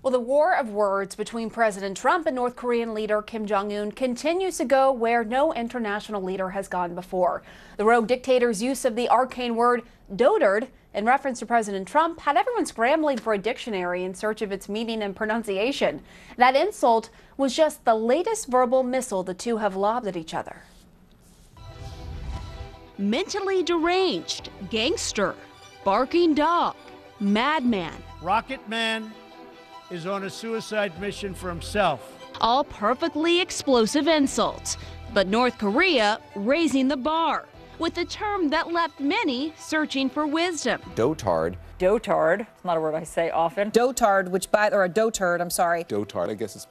Well, the war of words between President Trump and North Korean leader Kim Jong-un continues to go where no international leader has gone before. The rogue dictator's use of the arcane word dotard in reference to President Trump had everyone scrambling for a dictionary in search of its meaning and pronunciation. That insult was just the latest verbal missile the two have lobbed at each other. Mentally deranged, gangster, barking dog, madman. Rocket Man is on a suicide mission for himself. All perfectly explosive insults. But North Korea raising the bar with a term that left many searching for wisdom. Dotard. Dotard, it's not a word I say often. Dotard, or a dotard, I'm sorry. Dotard, I guess it's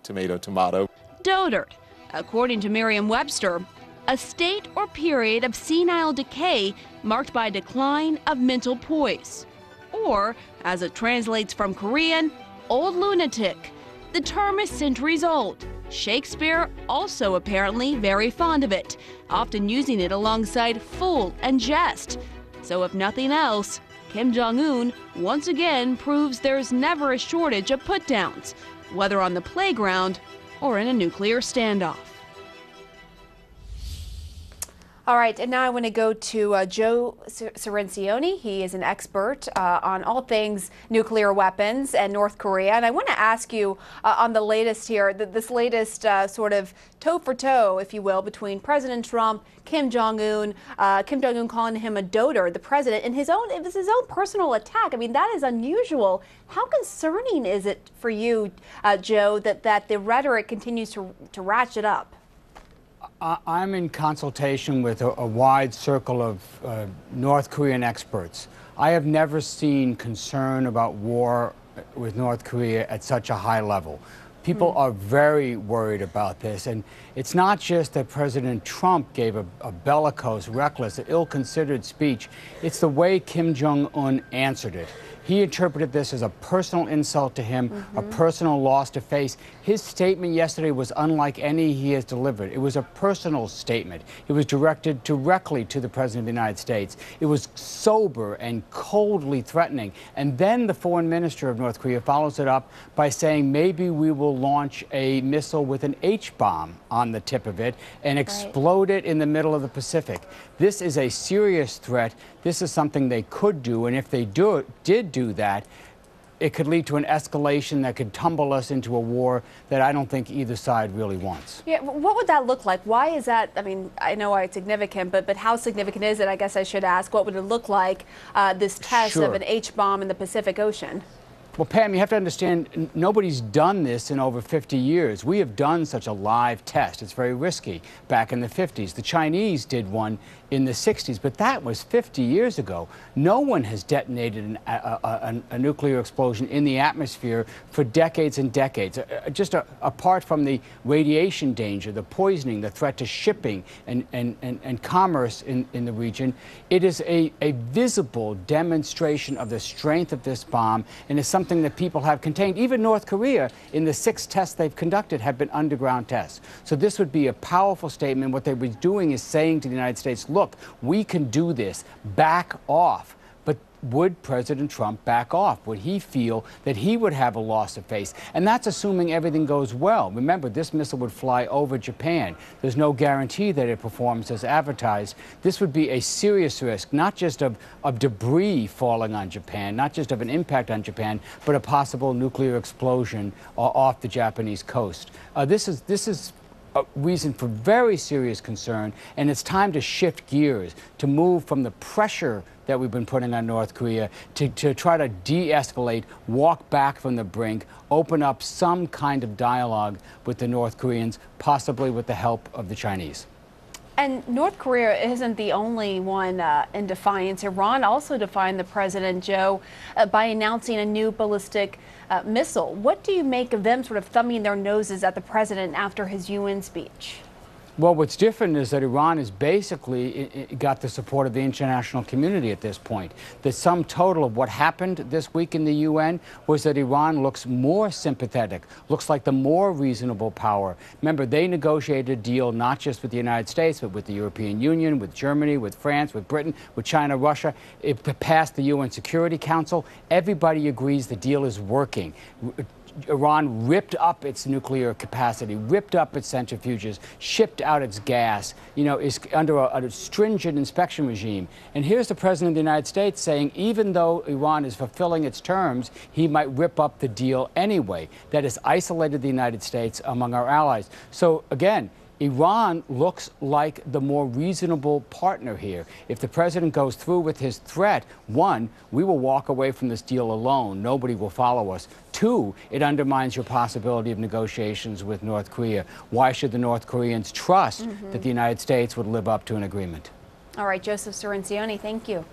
tomato. Dotard, according to Merriam-Webster, a state or period of senile decay marked by decline of mental poise. Or, as it translates from Korean, old lunatic. The term is centuries old. Shakespeare also apparently very fond of it, often using it alongside fool and jest. So if nothing else, Kim Jong-un once again proves there's never a shortage of put-downs, whether on the playground or in a nuclear standoff. All right, and now I want to go to Joe Cirincione. He is an expert on all things nuclear weapons and North Korea. And I want to ask you on the latest here, this latest sort of toe-for-toe, if you will, between President Trump, Kim Jong-un calling him a dotard, the president, and it was his own personal attack. I mean, that is unusual. How concerning is it for you, Joe, that the rhetoric continues to ratchet up? I'm in consultation with a wide circle of North Korean experts. I have never seen concern about war with North Korea at such a high level. People are very worried about this, and it's not just that President Trump gave a bellicose, reckless, ill-considered speech. It's the way Kim Jong-un answered it. He interpreted this as a personal insult to him, a personal loss to face. His statement yesterday was unlike any he has delivered. It was a personal statement. It was directed directly to the President of the United States. It was sober and coldly threatening. And then the foreign minister of North Korea follows it up by saying maybe we will launch a missile with an H-bomb on the tip of it and explode it in the middle of the Pacific. This is a serious threat. This is something they could do, and if they did do that, it could lead to an escalation that could tumble us into a war that I don't think either side really wants. Yeah, what would that look like? Why is that? I mean, I know why it's significant, but how significant is it? I guess I should ask. What would it look like, this test of an H-bomb in the Pacific Ocean? Well, Pam, you have to understand, nobody's done this in over 50 years. We have done such a live test. It's very risky. Back in the 50s, the Chinese did one in the 60s, but that was 50 years ago. No one has detonated a nuclear explosion in the atmosphere for decades and decades. Just apart from the radiation danger, the poisoning, the threat to shipping and commerce in the region, it is a visible demonstration of the strength of this bomb, and it's something that people have contained. Even North Korea, in the 6 tests they've conducted, have been underground tests. So this would be a powerful statement. What they were doing is saying to the United States, look, we can do this. Back off. But would President Trump back off? Would he feel that he would have a loss of face? And that's assuming everything goes well. Remember, this missile would fly over Japan. There's no guarantee that it performs as advertised. This would be a serious risk, not just of debris falling on Japan, not just of an impact on Japan, but a possible nuclear explosion off the Japanese coast. This is a reason for very serious concern, and it's time to shift gears, to move from the pressure that we've been putting on North Korea to try to de-escalate, walk back from the brink, open up some kind of dialogue with the North Koreans, possibly with the help of the Chinese. And North Korea isn't the only one in defiance. Iran also defied the president, Joe, by announcing a new ballistic missile. What do you make of them sort of thumbing their noses at the president after his UN speech? Well, what's different is that Iran has basically got the support of the international community at this point. The sum total of what happened this week in the UN was that Iran looks more sympathetic, looks like the more reasonable power. Remember, they negotiated a deal not just with the United States, but with the European Union, with Germany, with France, with Britain, with China, Russia. It passed the UN Security Council. Everybody agrees the deal is working. Iran ripped up its nuclear capacity, ripped up its centrifuges, shipped out its gas, is under a stringent inspection regime. And here's the President of the United States saying even though Iran is fulfilling its terms, he might rip up the deal anyway. That has isolated the United States among our allies. So again, Iran looks like the more reasonable partner here. If the president goes through with his threat, one, we will walk away from this deal alone. Nobody will follow us. Two, it undermines your possibility of negotiations with North Korea. Why should the North Koreans trust that the United States would live up to an agreement? All right, Joseph Cirincione, thank you.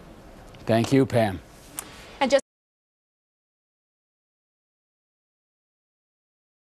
Thank you, Pam.